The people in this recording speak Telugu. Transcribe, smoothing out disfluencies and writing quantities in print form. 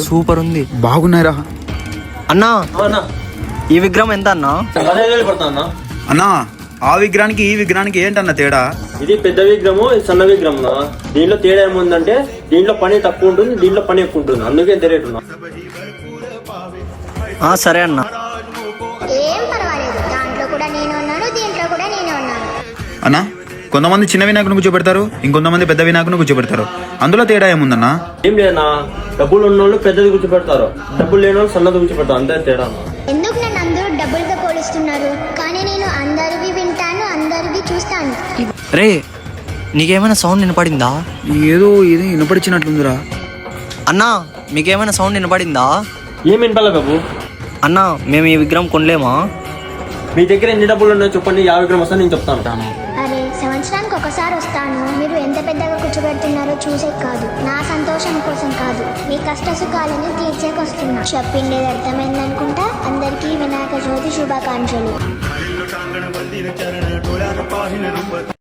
సూపర్ ఉంది. బాగున్నాయిరా అన్నా. ఈ విగ్రహం ఎంత అన్నా? అన్నా ఆ విగ్రహానికి ఈ విగ్రహానికి ఏంటన్న తేడా? ఇది పెద్ద విగ్రహము, ఇది సన్న విగ్రహం. దీంట్లో తేడా ఏముందంటే దీంట్లో పని తక్కువ ఉంటుంది, దీంట్లో పని ఎక్కువ ఉంటుంది, అందుకే తెలియదు. సరే అన్న. ఏం పర్వాలేదు, దాంట్లో కూడా నేను ఉన్నాను, దీంట్లో కూడా నేనే ఉన్నాను. అన్నా కొంతమంది చిన్న వినాయకుని కూర్చోబెడతారు, ఇంకొంతమంది పెద్ద వినాయకుని కూర్చోబెడతారు. అందులో తేడా ఏముందన్నా? ఏం లేదన్నా, డబ్బులు ఉన్న వాళ్ళు పెద్దది కూర్చోబెడతారు, డబ్బులు లేని వాళ్ళు సన్నది కూర్చోబెడతారు, అంతే తేడా. ఎందుకు నన్ను అందరూ డబ్బులతో పోలుస్తున్నారు? కానీ నేను అందరివి వింటాను, అందరివి చూస్తాను. రే నీకేమైనా సౌండ్ వినపడిందా? ఏదో వినపడిచినట్లుందిరా. అన్నా మీకేమైనా సౌండ్ వినపడిందా? ఏం వినపాల బాబు? అన్నా మేము ఈ విగ్రహం కొనలేమా? మీ దగ్గర ఎన్ని డబ్బులు ఉన్నాయో చెప్పండి, యా విగ్రహం వస్తా నేను చెప్తాను. అరే సంవత్సరానికి ఒకసారి వస్తాను, మీరు ఎంత పెద్దగా కూర్చోబెడుతున్నారో చూసే కాదు, నా సంతోషం కోసం కాదు, మీ కష్ట సుఖాలను తీర్చేకొస్తున్నా. చెప్పిండేది అర్థమైందనుకుంటా. అందరికీ వినాయక చవితి శుభాకాంక్షలు.